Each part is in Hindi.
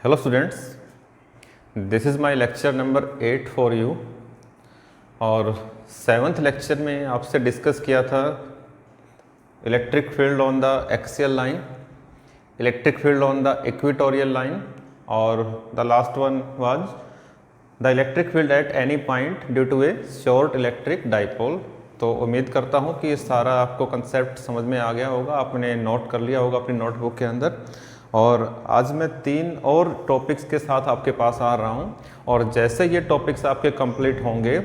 Hello students, this is my lecture number 8 for you। और 7th लेक्चर में आपसे डिस्कस किया था electric field on the axial line, electric field on the equatorial line, और the last one was the electric field at any point due to a short electric dipole. तो उम्मीद करता हूँ कि ये सारा आपको कंसेप्ट समझ में आ गया होगा, आपने नोट कर लिया होगा अपनी नोटबुक के अंदर। और आज मैं 3 और टॉपिक्स के साथ आपके पास आ रहा हूँ, और जैसे ये टॉपिक्स आपके कंप्लीट होंगे,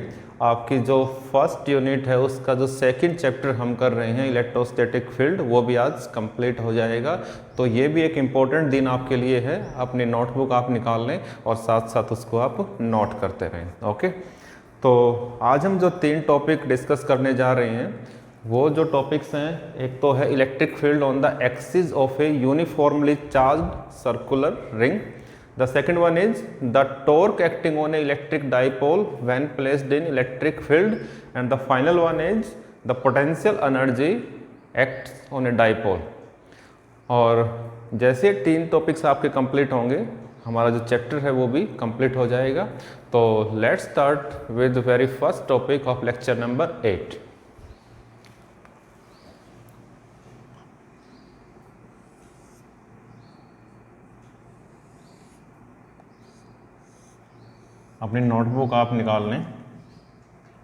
आपकी जो फर्स्ट यूनिट है उसका जो सेकंड चैप्टर हम कर रहे हैं इलेक्ट्रोस्टैटिक फील्ड, वो भी आज कंप्लीट हो जाएगा। तो ये भी एक इम्पोर्टेंट दिन आपके लिए है, अपनी नोटबुक आप निकाल लें और साथ साथ उसको आप नोट करते रहें। ओके, तो आज हम जो 3 टॉपिक डिस्कस करने जा रहे हैं वो जो टॉपिक्स हैं, एक तो है electric field on the axis of A uniformly charged circular ring. The second one is the torque acting on a electric dipole when placed in electric field, and the final one is the potential energy acts on a dipole. और जैसे 3 टॉपिक्स आपके कंप्लीट होंगे, हमारा जो चैप्टर है वो भी कंप्लीट हो जाएगा। तो let's start with very first topic of lecture number 8। अपनी नोटबुक आप निकाल लें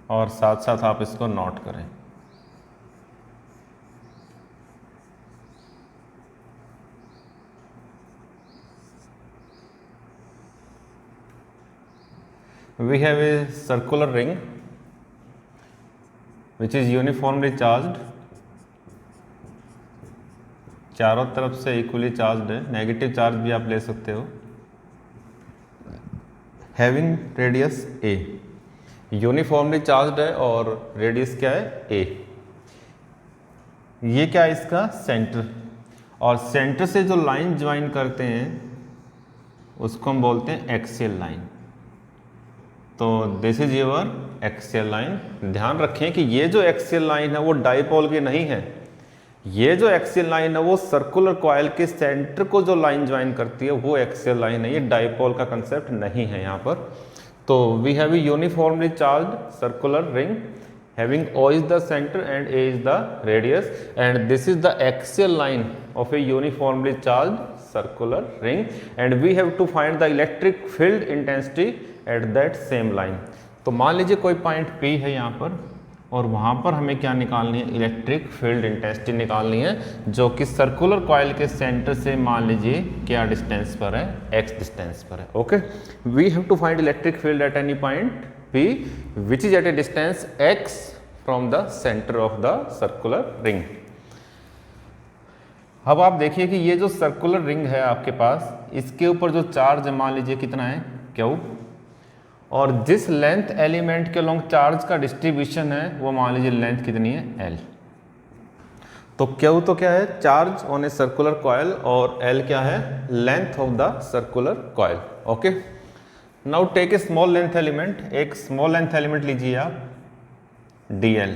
और साथ साथ आप इसको नोट करें। We have a circular ring which is uniformly charged, चारों तरफ से इक्वली चार्ज्ड है, नेगेटिव चार्ज भी आप ले सकते हो। हैविंग रेडियस ए, यूनिफॉर्मली चार्ज्ड है और रेडियस क्या है, ए। ये क्या है, इसका सेंटर, और सेंटर से जो लाइन ज्वाइन करते हैं उसको हम बोलते हैं एक्सियल लाइन। तो this is your axial line. ध्यान रखें कि ये जो एक्सियल लाइन है वो डाइपोल की नहीं है, ये जो एक्सियल लाइन है वो सर्कुलर कॉइल के सेंटर को जो लाइन ज्वाइन करती है वो एक्सियल लाइन है, ये डाइपोल का कंसेप्ट नहीं है यहाँ पर। तो we have a uniformly charged circular ring having O is the center and A is the radius, and this is the axial line of a uniformly charged circular ring, and we have to find the electric field intensity at that same line। तो मान लीजिए कोई पॉइंट P है यहाँ पर, और वहाँ पर हमें क्या निकालनी है, इलेक्ट्रिक फील्ड इंटेंसिटी निकालनी है, जो कि सर्कुलर कॉइल के सेंटर से मान लीजिए क्या डिस्टेंस पर है, x डिस्टेंस पर है। Okay, we have to find electric field at any point P which is at a distance x from the center of the circular ring। अब आप देखिए कि ये जो सर्कुलर रिंग है आपके पास, इसके ऊपर जो चार्ज मान लीजिए कितना है, Q, और जिस लेंथ एलिमेंट के लॉन्ग चार्ज का डिस्ट्रीब्यूशन है वो मान लीजिए लेंथ कितनी है, L। तो Q तो क्या है, charge on a circular coil, और L क्या है, length of the circular coil. Okay, now take a small length element, एक स्मॉल लेंथ एलिमेंट लीजिए आप dl,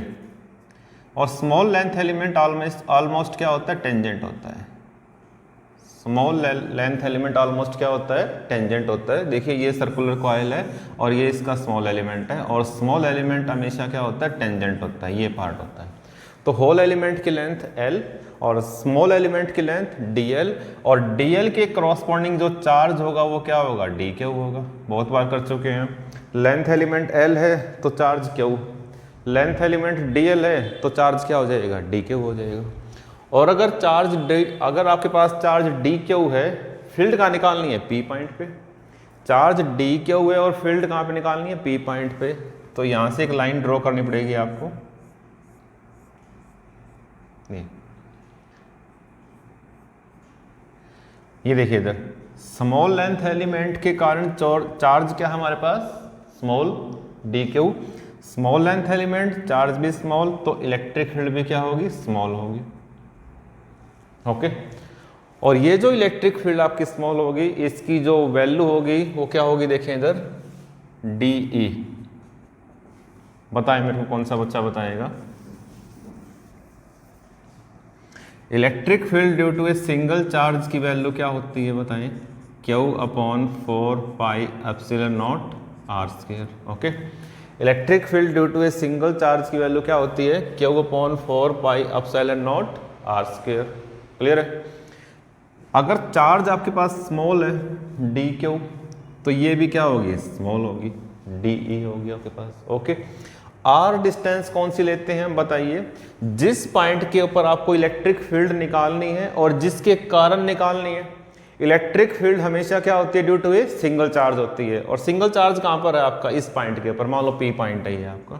और स्मॉल लेंथ एलिमेंट ऑलमोस्ट क्या होता है, टेंजेंट होता है। स्मॉल लेंथ एलिमेंट ऑलमोस्ट क्या होता है, टेंजेंट होता है। देखिए ये सर्कुलर कॉइल है और ये इसका स्मॉल एलिमेंट है, और स्मॉल एलिमेंट हमेशा क्या होता है, टेंजेंट होता है, ये पार्ट होता है। तो होल एलिमेंट की लेंथ L और स्मॉल एलिमेंट की लेंथ dl, और dl के करॉस्पॉन्डिंग जो चार्ज होगा वो क्या होगा, dq होगा। बहुत बार कर चुके हैं। लेंथ एलिमेंट L है तो charge Q, length element dl है तो चार्ज क्या हो जाएगा, dq हो जाएगा। और अगर आपके पास चार्ज dq है, फील्ड कहाँ निकालनी है, P पॉइंट पे। चार्ज dq है और फील्ड कहाँ पे निकालनी है, P पॉइंट पे। तो यहाँ से एक लाइन ड्रॉ करनी पड़ेगी आपको। ये देखिए इधर स्मॉल लेंथ एलिमेंट के कारण चार्ज क्या हमारे पास, small dq, small length element charge भी स्मॉल, तो इलेक्ट्रिक फील्ड भी क्या होगी, स्मॉल होगी। ओके, और ये जो इलेक्ट्रिक फील्ड आपकी स्मॉल होगी, इसकी जो वैल्यू होगी वो क्या होगी, देखें इधर dE। बताएं मेरे को, कौन सा बच्चा बताएगा। Electric field due to a single charge की वैल्यू क्या होती है बताएं। Q upon 4 pi epsilon naught R square. Okay, electric field due to a single charge की वैल्यू क्या होती है? Q upon 4 pi epsilon naught R square. Clear है? अगर चार्ज आपके पास स्मॉल है dq, तो ये भी क्या होगी? स्मॉल होगी, de होगी आपके पास। ओके, आर डिस्टेंस कौन सी लेते हैं हम बताइए? जिस पॉइंट के ऊपर आपको इलेक्ट्रिक फील्ड निकालनी है और जिसके कारण निकालनी है। इलेक्ट्रिक फील्ड हमेशा क्या होती है? Due to a single charge होती है। और सिंगल चार्ज कहां पर है आपका? इस पॉइंट के ऊपर। मान लो पी पॉइंट है ये आपका,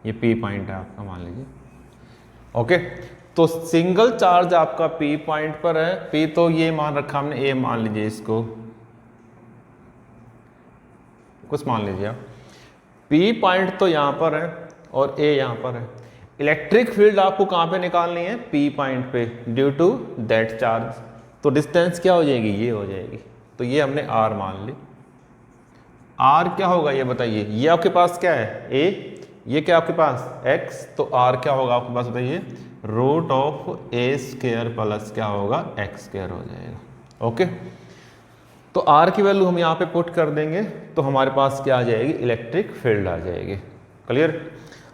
ये पी पॉइंट है आपका, मान लीजिए। ओके, तो सिंगल चार्ज आपका पी पॉइंट पर है। पी तो ये मान रखा हमने, ए मान लीजिए, इसको कुछ मान लीजिए आप। पी पॉइंट तो यहां पर है और ए यहां पर है। इलेक्ट्रिक फील्ड आपको कहां पे निकालनी है? पी पॉइंट पे, ड्यू टू दैट चार्ज। तो डिस्टेंस क्या हो जाएगी? ये हो जाएगी। तो ये हमने आर मान ली। आर क्या होगा ये बताइए? ये आपके पास क्या है? ए। ये क्या आपके पास? एक्स। तो आर क्या होगा आपके पास बताइए? Root of A square plus क्या होगा? एक्स स्क्वायर हो जाएगा। ओके, तो आर की वैल्यू हम यहाँ पे पुट कर देंगे तो हमारे पास क्या आ जाएगी? इलेक्ट्रिक फील्ड आ जाएगी। क्लियर?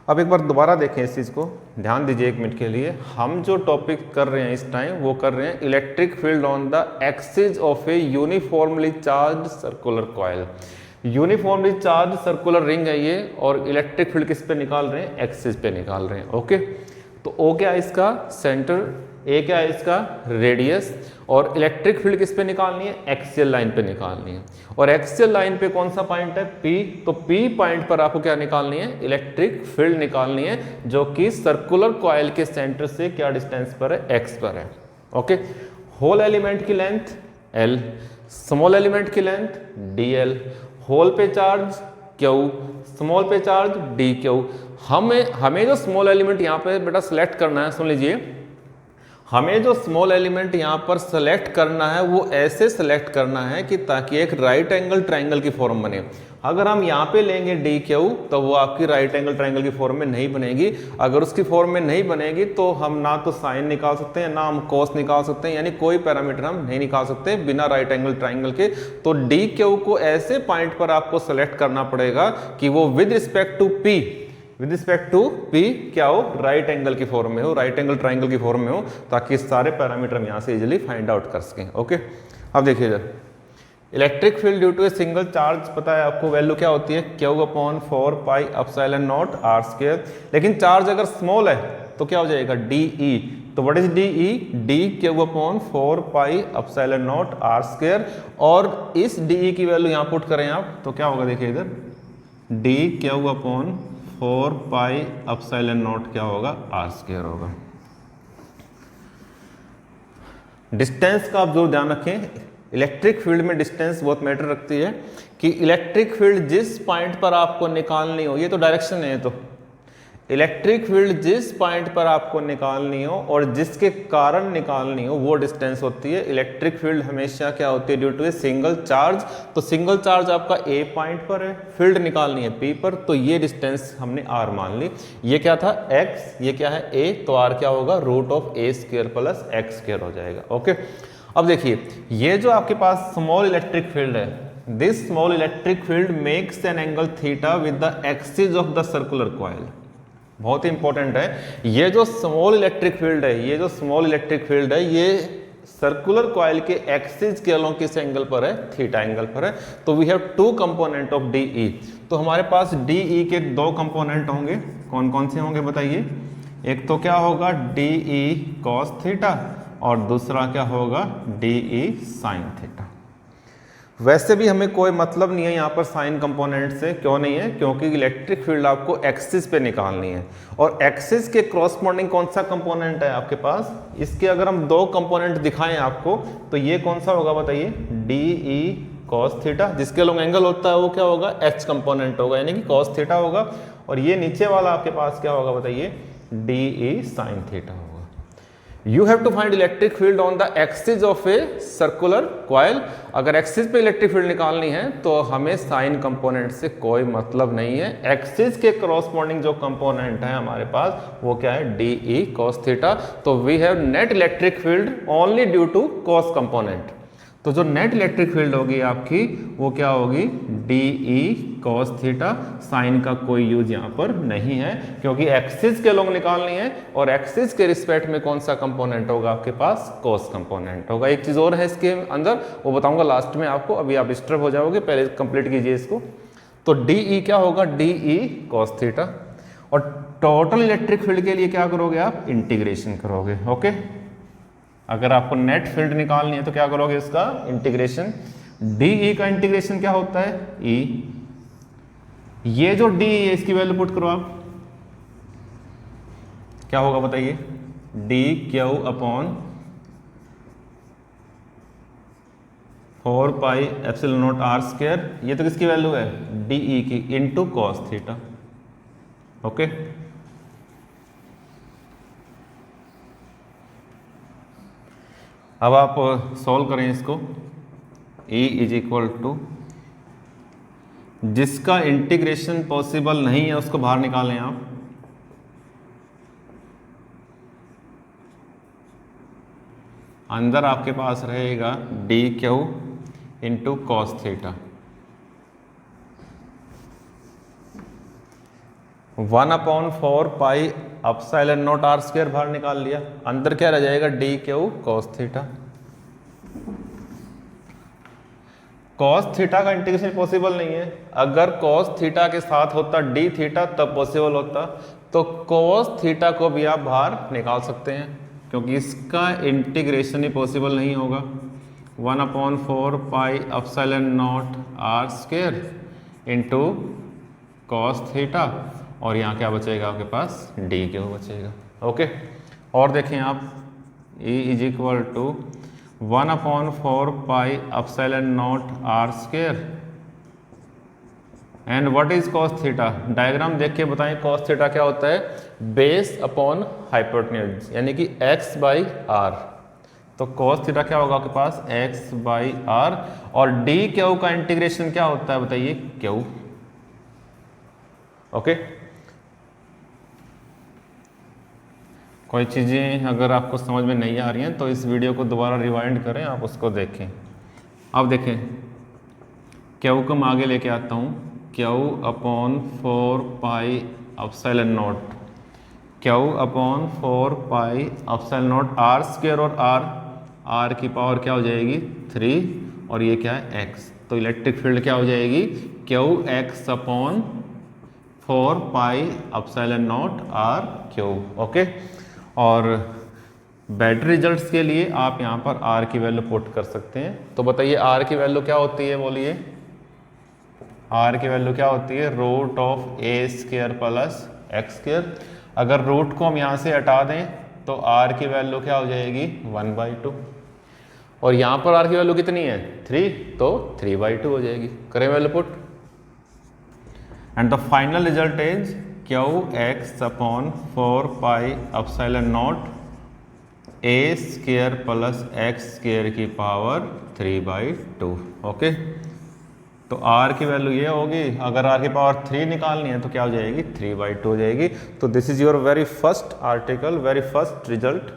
अब एक बार दोबारा देखें इस चीज़ को, ध्यान दीजिए एक मिनट के लिए। हम जो टॉपिक कर रहे हैं इस टाइम, वो कर रहे हैं electric field on the axis of A uniformly charge circular coil. Uniformly charge circular ring है ये, और इलेक्ट्रिक फील्ड किस पे निकाल रहे हैं? एक्सिस पे निकाल रहे हैं। ओके, तो ओ क्या है इसका? सेंटर। ए क्या है इसका? रेडियस। और इलेक्ट्रिक फील्ड किस पे निकालनी है? एक्सियल लाइन पे निकालनी है। और एक्सियल लाइन पे कौन सा पॉइंट है? पी। तो पी पॉइंट पर आपको क्या निकालनी है? इलेक्ट्रिक फील्ड निकालनी है, जो कि सर्कुलर कॉइल के सेंटर से क्या डिस्टेंस पर है? एक्स पर है। ओके, होल एलिमेंट की लेंथ एल, स्मॉल एलिमेंट की लेंथ dl, होल पे चार्ज Q, स्मॉल पे चार्ज dq। हमें जो स्मॉल एलिमेंट यहाँ पे बेटा सिलेक्ट करना है, सुन लीजिए, हमें जो स्मॉल एलिमेंट यहाँ पर सेलेक्ट करना है वो ऐसे सेलेक्ट करना है कि ताकि एक राइट एंगल ट्रायंगल की फॉर्म बने। अगर हम यहाँ पे लेंगे dq, तो वो आपकी राइट एंगल ट्रायंगल की फॉर्म में नहीं बनेगी। अगर उसकी फॉर्म में नहीं बनेगी तो हम ना तो साइन निकाल सकते हैं, ना हम कॉस निकाल सकते हैं, यानी कोई पैरामीटर हम नहीं निकाल सकते बिना राइट एंगल ट्रायंगल के। तो dq को ऐसे पॉइंट पर आपको सेलेक्ट करना पड़ेगा कि वो विद रिस्पेक्ट टू p क्या हो? राइट एंगल की फॉर्म में हो, राइट एंगल ट्रायंगल की फॉर्म में हो, ताकि सारे पैरामीटर हम यहाँ से इजीली फाइंड आउट कर सकें। ओके, अब देखिए इधर, electric field due to a single charge, पता है आपको वैल्यू क्या होती है? Q upon 4 pi epsilon naught R square. लेकिन चार्ज अगर स्मॉल है तो क्या हो जाएगा? de। तो what is de? dq upon 4 pi epsilon naught R square. और इस de की वैल्यू यहाँ पुट करें आप तो क्या होगा? देखिए इधर, dq upon 4 pi epsilon not क्या होगा? आर स्क्वायर होगा। डिस्टेंस का आप जरूर ध्यान रखें, इलेक्ट्रिक फील्ड में डिस्टेंस बहुत मैटर रखती है, कि इलेक्ट्रिक फील्ड जिस पॉइंट पर आपको निकालनी हो, ये तो डायरेक्शन है, तो इलेक्ट्रिक फील्ड जिस पॉइंट पर आपको निकालनी हो और जिसके कारण निकालनी हो वो डिस्टेंस होती है। इलेक्ट्रिक फील्ड हमेशा क्या होती है? Due to a single charge. तो सिंगल चार्ज आपका ए पॉइंट पर है, फील्ड निकालनी है पी पर, तो ये डिस्टेंस हमने आर मान ली। ये क्या था? एक्स, ये क्या है? ए। तो आर क्या होगा? Root of A square plus X square हो जाएगा। ओके, अब देखिए, ये जो आपके पास स्मॉल इलेक्ट्रिक फील्ड है, this small electric field makes an angle theta with the axis of the circular coil. बहुत ही इंपॉर्टेंट है, ये जो स्मॉल इलेक्ट्रिक फील्ड है, ये जो स्मॉल इलेक्ट्रिक फील्ड है, ये सर्कुलर कॉइल के एक्सिस के अलोंग किस एंगल पर है? थीटा एंगल पर है। तो we have two component of DE। तो हमारे पास DE के दो कंपोनेंट होंगे। कौन कौन से होंगे बताइए? एक तो क्या होगा? DE cos थीटा, और दूसरा क्या होगा? DE sin theta. वैसे भी हमें कोई मतलब नहीं है यहाँ पर साइन कंपोनेंट से। क्यों नहीं है? क्योंकि इलेक्ट्रिक फील्ड आपको एक्सिस पे निकालनी है, और एक्सिस के क्रॉसपोंडिंग कौन सा कंपोनेंट है आपके पास? इसके अगर हम दो कंपोनेंट दिखाएं आपको, तो ये कौन सा होगा बताइए? DE cos थीटा, जिसके लोग एंगल होता है वो क्या होगा? H कंपोनेंट होगा, यानी कि cos थीटा होगा। और ये नीचे वाला आपके पास क्या होगा बताइए? DE sin थीटा होगा। You have to find electric field on the axis of A circular coil. अगर एक्सिस पे इलेक्ट्रिक फील्ड निकालनी है तो हमें साइन कंपोनेंट से कोई मतलब नहीं है। एक्सिस के क्रॉसपोंडिंग जो कंपोनेंट है हमारे पास वो क्या है? DE cos theta. तो we have net electric field only due to cos component. तो जो नेट इलेक्ट्रिक फील्ड होगी आपकी वो क्या होगी, D E cos theta. Sine का कोई यूज यहाँ पर नहीं है क्योंकि एक्सिस के लोग निकालनी है और एक्सिस के रिस्पेक्ट में कौन सा कंपोनेंट होगा आपके पास, कॉस कंपोनेंट होगा। एक चीज और है इसके अंदर, वो बताऊंगा लास्ट में आपको, अभी आप डिस्टर्ब हो जाओगे, पहले कंप्लीट कीजिए इसको। तो डी ई क्या होगा, डी ई कॉस थीटा। और टोटल इलेक्ट्रिक फील्ड के लिए क्या करोगे आप, इंटीग्रेशन करोगे। ओके, अगर आपको नेट फील्ड निकालनी है तो क्या करोगे, इसका इंटीग्रेशन। डी ई का इंटीग्रेशन क्या होता है, ई। ये जो डी है इसकी वैल्यू पुट करो आप, क्या होगा बताइए, D Q upon 4 pi epsilon naught R square. ये तो किसकी वैल्यू है, डी ई की, इनटू कॉस थीटा। ओके, अब आप सॉल्व करें इसको। E इज इक्वल टू, जिसका इंटीग्रेशन पॉसिबल नहीं है उसको बाहर निकालें आप। अंदर आपके पास रहेगा D Q into cos theta. 1/4 pi epsilon naught R square बाहर निकाल लिया, अंदर क्या रह जाएगा, D Q cos theta. Cos theta का इंटीग्रेशन पॉसिबल नहीं है, अगर कॉस थीटा के साथ होता डी थीटा तब पॉसिबल होता, तो कॉस थीटा को भी आप बाहर निकाल सकते हैं क्योंकि इसका इंटीग्रेशन ही पॉसिबल नहीं होगा। 1/4 pi epsilon naught R square into cos theta, और यहाँ क्या बचेगा आपके पास, डी क्यू बचेगा। ओके, और देखें आप, E is equal to 1/4 pi epsilon naught R square and what is cos theta. Diagram देख के बताएं कॉस थीटा क्या होता है, बेस अपॉन हाइपोटेन्यूज, यानी कि x बाई आर। तो कॉस थीटा क्या होगा आपके पास, x बाई आर। और डी क्यू का इंटीग्रेशन क्या होता है बताइए, क्यू। ओके, कोई चीज़ें अगर आपको समझ में नहीं आ रही हैं तो इस वीडियो को दोबारा रिवाइंड करें, आप उसको देखें। अब देखें, क्यू को मैं आगे लेके आता हूँ, Q upon 4 pi epsilon naught, Q upon 4 pi epsilon naught R square, और आर की पावर क्या हो जाएगी 3, और ये क्या है x। तो इलेक्ट्रिक फील्ड क्या हो जाएगी, Q X upon 4 pi epsilon naught R cube. Okay, और बैटरी रिजल्ट्स के लिए आप यहाँ पर R की वैल्यू पुट कर सकते हैं। तो बताइए R की वैल्यू क्या होती है, बोलिए। R की वैल्यू क्या होती है, root of a square plus X square. अगर रूट को हम यहाँ से हटा दें तो R की वैल्यू क्या हो जाएगी 1/2, और यहाँ पर R की वैल्यू कितनी है 3, तो 3/2 हो जाएगी। करें value put, and the final result is Q X upon 4 pi epsilon not a square plus X square की पावर 3/2। ओके, तो R की वैल्यू ये होगी, अगर R की पावर 3 निकालनी है तो क्या हो जाएगी 3/2 हो जाएगी। तो this is your very first article, very first result.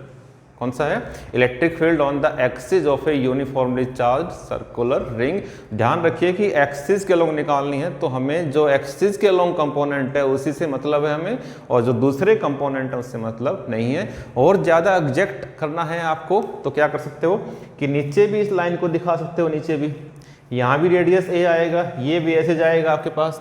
कौन सा है, electric field on the axis of A uniformly charge circular ring. ध्यान रखिए कि एक्सिस के लोग निकालनी है तो हमें जो एक्सिस के लोग कंपोनेंट है उसी से मतलब है हमें, और जो दूसरे कंपोनेंट है उससे मतलब नहीं है। और ज़्यादा एग्जैक्ट करना है आपको तो क्या कर सकते हो कि नीचे भी इस लाइन को दिखा सकते हो, नीचे भी, यहाँ भी रेडियस ए आएगा, ये भी ऐसे जाएगा आपके पास,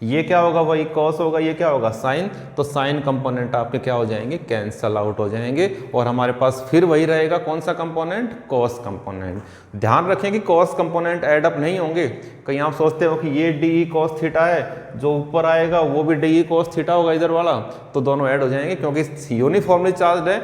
ये क्या होगा वही कॉस होगा, ये क्या होगा साइन। तो साइन कंपोनेंट आपके क्या हो जाएंगे, कैंसल आउट हो जाएंगे, और हमारे पास फिर वही रहेगा कौन सा कंपोनेंट, कॉस कंपोनेंट। ध्यान रखें कि कॉस कंपोनेंट ऐड अप नहीं होंगे। कहीं आप सोचते हो कि ये डी ई कॉस थीटा है, जो ऊपर आएगा वो भी डी ई कॉस थीटा होगा इधर वाला, तो दोनों ऐड हो जाएंगे क्योंकि यूनिफॉर्मली चार्ज है,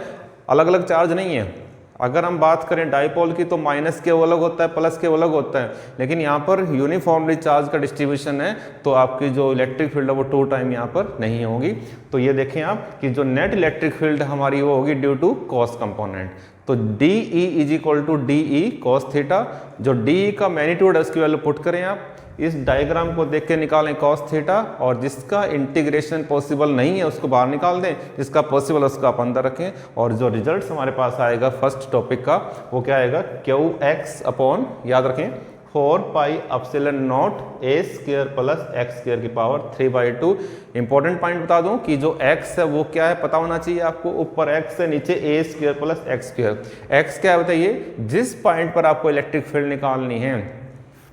अलग अलग चार्ज नहीं है। अगर हम बात करें डाइपोल की तो माइनस के अलग होता है, प्लस के अलग होता है, लेकिन यहाँ पर यूनिफॉर्मली चार्ज का डिस्ट्रीब्यूशन है तो आपकी जो इलेक्ट्रिक फील्ड है वो 2 टाइम यहाँ पर नहीं होगी। तो ये देखें आप कि जो नेट इलेक्ट्रिक फील्ड हमारी वो होगी ड्यू टू कॉस कंपोनेंट। तो D E is equal to D E cos theta. जो डी ई का मैग्नीट्यूड है उसकी वैल्यू पुट करें आप, इस डायग्राम को देख के निकालें कॉस थीटा, और जिसका इंटीग्रेशन पॉसिबल नहीं है उसको बाहर निकाल दें, जिसका पॉसिबल है उसको आप अंदर रखें, और जो रिजल्ट हमारे पास आएगा फर्स्ट टॉपिक का वो क्या आएगा, क्यू एक्स अपॉन, याद रखें 4 pi epsilon not a square plus X square की पावर 3/2। इंपॉर्टेंट पॉइंट बता दूं कि जो x है वो क्या है पता होना चाहिए आपको, ऊपर x है नीचे A square plus X square. x क्या है बताइए, जिस पॉइंट पर आपको इलेक्ट्रिक फील्ड निकालनी है,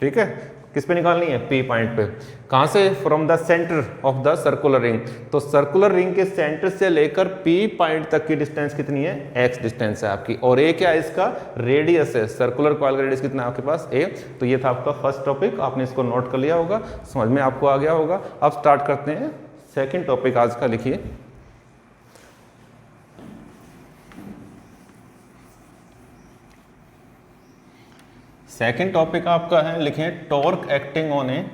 ठीक है, किस पे निकालनी है, P पॉइंट पे। कहाँ से, from the centre of the circular ring. तो सर्कुलर रिंग के सेंटर से लेकर P पॉइंट तक की डिस्टेंस कितनी है, x डिस्टेंस है आपकी, और a क्या है, इसका रेडियस है, सर्कुलर कॉइल का रेडियस कितना है आपके पास, a। तो ये था आपका फर्स्ट टॉपिक, आपने इसको नोट कर लिया होगा, समझ में आपको आ गया होगा। अब स्टार्ट करते हैं सेकेंड टॉपिक आज का, लिखिए सेकेंड टॉपिक आपका है, लिखें torque acting on a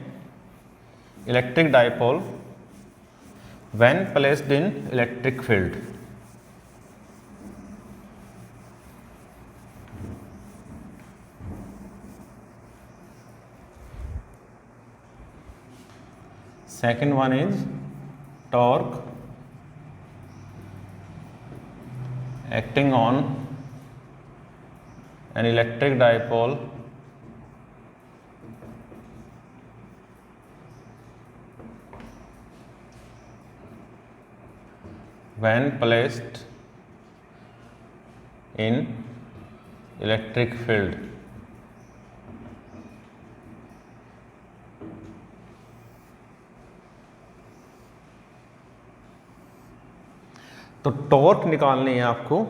electric dipole when placed in electric field. Second one is torque acting on an electric dipole when placed in electric field। तो टॉर्क निकालनी है आपको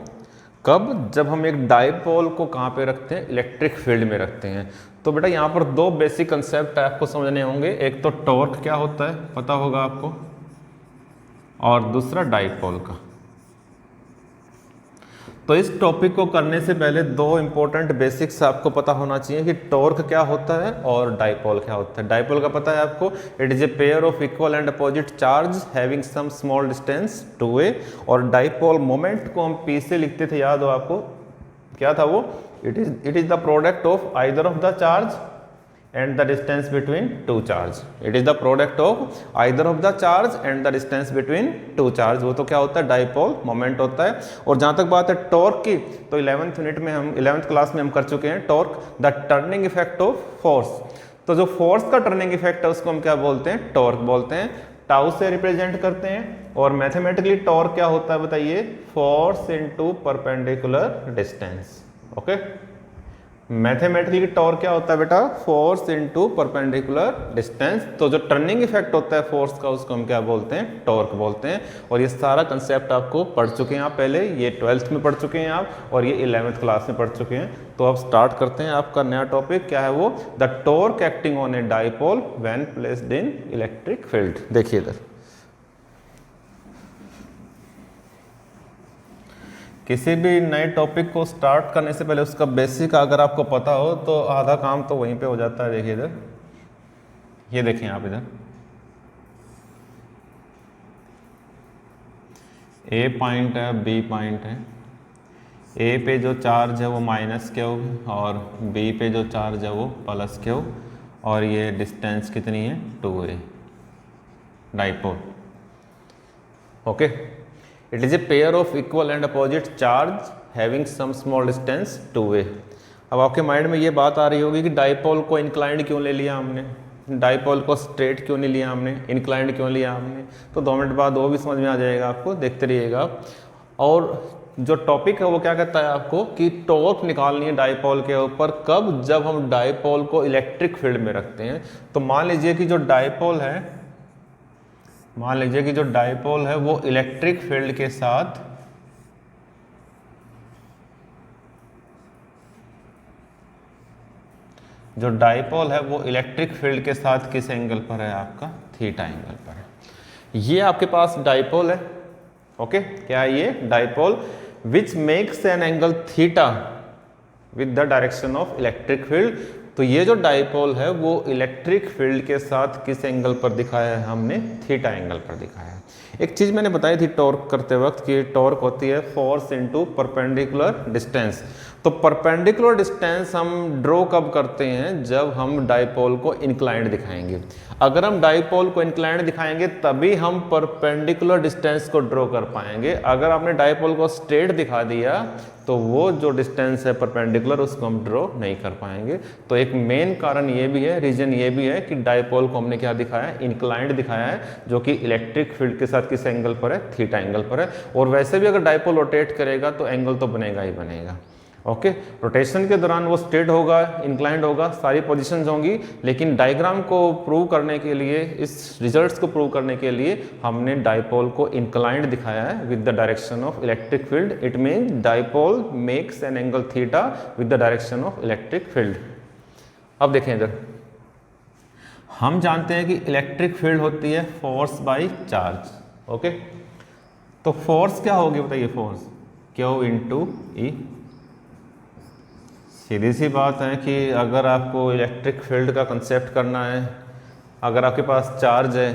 कब, जब हम एक डाइपोल को कहाँ पे रखते हैं, इलेक्ट्रिक फील्ड में रखते हैं। तो बेटा यहाँ पर दो बेसिक कंसेप्ट आपको समझने होंगे, एक तो टॉर्क क्या होता है पता होगा आपको, और दूसरा डाइपोल का। तो इस टॉपिक को करने से पहले दो इंपॉर्टेंट बेसिक्स आपको पता होना चाहिए कि टॉर्क क्या होता है और डाइपोल क्या होता है। डाइपोल का पता है आपको, it is a pair of equal and opposite charge having some small distance two A, और डाइपोल मोमेंट को हम पी से लिखते थे, याद हो आपको, क्या था वो, it is the product of either of the charge and the distance between two charge। it is the product of either of the charge and the distance between two charge। वो तो क्या होता है, डाइपोल मोमेंट होता है। और जहाँ तक बात है टॉर्क की, तो 11th यूनिट में हम 11th क्लास में हम कर चुके हैं torque, the turning effect of force. तो जो फोर्स का टर्निंग इफेक्ट है उसको हम क्या बोलते हैं, टॉर्क बोलते हैं, टाउ से रिप्रेजेंट करते हैं। और मैथमेटिकली टॉर्क क्या होता है बताइए, force into perpendicular distance. Okay, mathematically torque क्या होता है बेटा, फोर्स इनटू परपेंडिकुलर डिस्टेंस। तो जो टर्निंग इफेक्ट होता है फोर्स का उसको हम क्या बोलते हैं, टॉर्क बोलते हैं। और ये सारा कंसेप्ट आपको पढ़ चुके हैं आप पहले, ये 12th में पढ़ चुके हैं आप, और ये 11th क्लास में पढ़ चुके हैं। तो अब स्टार्ट करते हैं आपका नया टॉपिक, क्या है वो, the torque acting on a dipole when placed in electric field. देखिए इधर, किसी भी नए टॉपिक को स्टार्ट करने से पहले उसका बेसिक अगर आपको पता हो तो आधा काम तो वहीं पे हो जाता है। देखिए इधर, ये देखें आप इधर, ए पॉइंट है, बी पॉइंट है, ए पे जो चार्ज है वो माइनस क्यू और बी पे जो चार्ज है वो प्लस क्यू, और ये डिस्टेंस कितनी है, 2a, dipole. Okay, it is a pair of equal and opposite charge having some small distance 2a। अब आपके माइंड में ये बात आ रही होगी कि डाइपोल को इंक्लाइंड क्यों ले लिया हमने, डाइपोल को स्ट्रेट क्यों नहीं लिया हमने, इंक्लाइंड क्यों लिया हमने। तो 2 मिनट बाद वो भी समझ में आ जाएगा आपको, देखते रहिएगा आप। और जो टॉपिक है वो क्या कहता है आपको कि टॉर्क निकालनी है डाइपोल के ऊपर कब, जब हम डाइपोल को इलेक्ट्रिक फील्ड में रखते हैं। तो मान लीजिए कि जो डाइपोल है, मान लीजिए कि जो डाइपोल है वो इलेक्ट्रिक फील्ड के साथ जो डाइपोल है वो इलेक्ट्रिक फील्ड के साथ किस एंगल पर है आपका, थीटा एंगल पर है। ये आपके पास डाइपोल है। ओके, क्या है ये, dipole which makes an angle theta with the direction of electric field. तो ये जो डाइपोल है वो इलेक्ट्रिक फील्ड के साथ किस एंगल पर दिखाया है, हमने थीटा एंगल पर दिखाया है। एक चीज़ मैंने बताई थी टॉर्क करते वक्त कि टॉर्क होती है फोर्स इनटू परपेंडिकुलर डिस्टेंस। तो परपेंडिकुलर डिस्टेंस हम ड्रॉ कब करते हैं, जब हम डाइपोल को इंक्लाइंड दिखाएंगे। अगर हम डाइपोल को इंक्लाइंड दिखाएंगे तभी हम परपेंडिकुलर डिस्टेंस को ड्रॉ कर पाएंगे। अगर आपने डाइपोल को स्ट्रेट दिखा दिया तो वो जो डिस्टेंस है परपेंडिकुलर उसको हम ड्रॉ नहीं कर पाएंगे। तो एक मेन कारण ये भी है, रीजन ये भी है कि डाइपोल को हमने क्या दिखाया है, इंक्लाइंड दिखाया है, जो कि इलेक्ट्रिक फील्ड के साथ किस एंगल पर है, थीटा एंगल पर है। और वैसे भी अगर डाइपोल रोटेट करेगा तो एंगल तो बनेगा ही बनेगा। ओके, रोटेशन के दौरान वो स्ट्रेट होगा, इंक्लाइंड होगा, सारी पोजीशंस होंगी, लेकिन डायग्राम को प्रूव करने के लिए, इस रिजल्ट्स को प्रूव करने के लिए हमने डाइपोल को इंक्लाइंड दिखाया है with the direction of electric field. It means dipole makes an angle theta with the direction of electric field. अब देखें इधर, हम जानते हैं कि इलेक्ट्रिक फील्ड होती है फोर्स बाई चार्ज। ओके, तो फोर्स क्या होगी बताइए, फोर्स क्यू इंटू ई। सीधी सी बात है कि अगर आपको इलेक्ट्रिक फील्ड का कंसेप्ट करना है, अगर आपके पास चार्ज है,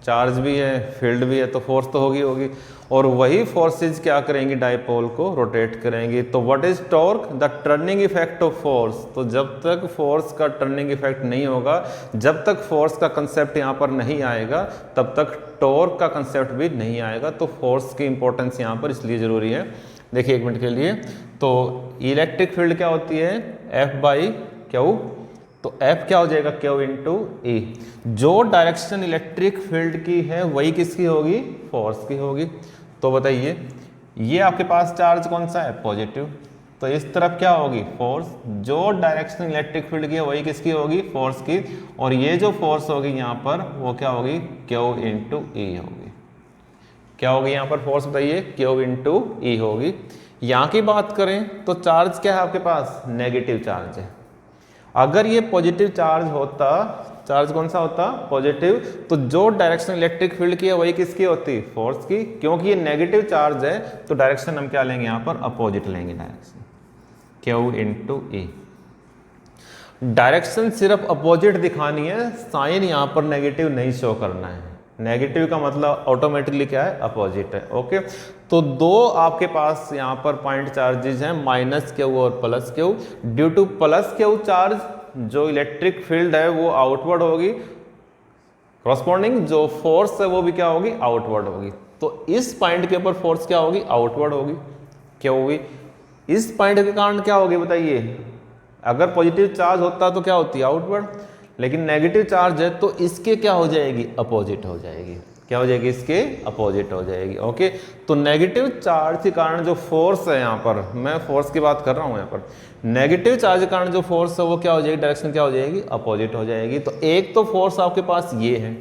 चार्ज भी है, फील्ड भी है, तो फोर्स तो होगी होगी, और वही फोर्सेस क्या करेंगी, डाइपोल को रोटेट करेंगी। तो what is torque, the turning effect of force. तो जब तक फोर्स का टर्निंग इफेक्ट नहीं होगा, जब तक फोर्स का कंसेप्ट यहाँ पर नहीं आएगा, तब तक टॉर्क का कंसेप्ट भी नहीं आएगा। तो फोर्स की इंपॉर्टेंस यहाँ पर इसलिए ज़रूरी है। देखिए एक मिनट के लिए, तो इलेक्ट्रिक फील्ड क्या होती है, F बाई क्यू। तो F क्या हो जाएगा, क्यू इंटू ई। जो डायरेक्शन इलेक्ट्रिक फील्ड की है वही किसकी होगी, फोर्स की होगी। तो बताइए, ये आपके पास चार्ज कौन सा है, पॉजिटिव, तो इस तरफ क्या होगी, फोर्स। जो डायरेक्शन इलेक्ट्रिक फील्ड की है वही किसकी होगी, फोर्स की। और ये जो फोर्स होगी यहाँ पर वो क्या होगी, क्यू इंटू ई होगी। क्या होगी यहाँ पर फोर्स बताइए, क्यू इंटू ई होगी। यहाँ की बात करें तो चार्ज क्या है आपके पास, नेगेटिव चार्ज है। अगर ये पॉजिटिव चार्ज होता, चार्ज कौन सा होता, पॉजिटिव, तो जो डायरेक्शन इलेक्ट्रिक फील्ड की है वही किसकी होती, फोर्स की। क्योंकि ये नेगेटिव चार्ज है तो डायरेक्शन हम क्या लेंगे यहाँ पर, अपोजिट लेंगे डायरेक्शन, क्यू इंटू ई। डायरेक्शन सिर्फ अपोजिट दिखानी है, साइन यहाँ पर नेगेटिव नहीं शो करना है। नेगेटिव का मतलब ऑटोमेटिकली क्या है, अपोजिट है। ओके, तो दो आपके पास यहाँ पर पॉइंट चार्जेस हैं, माइनस क्यू और plus Q. Due two plus Q charge जो इलेक्ट्रिक फील्ड है वो आउटवर्ड होगी, कॉरस्पॉन्डिंग जो फोर्स है वो भी क्या होगी, आउटवर्ड होगी। तो इस पॉइंट के ऊपर फोर्स क्या होगी, आउटवर्ड होगी। क्या होगी, इस पॉइंट के कारण क्या होगी बताइए, अगर पॉजिटिव चार्ज होता तो क्या होती है, आउटवर्ड, लेकिन नेगेटिव चार्ज है तो इसके क्या हो जाएगी, अपोजिट हो जाएगी। क्या हो जाएगी, इसके अपोजिट हो जाएगी। ओके, तो नेगेटिव चार्ज के कारण जो फोर्स है, यहाँ पर मैं फोर्स की बात कर रहा हूँ, यहाँ पर नेगेटिव चार्ज के कारण जो फोर्स है वो क्या हो जाएगी, डायरेक्शन क्या हो जाएगी, अपोजिट हो जाएगी। तो एक तो फोर्स आपके पास ये है,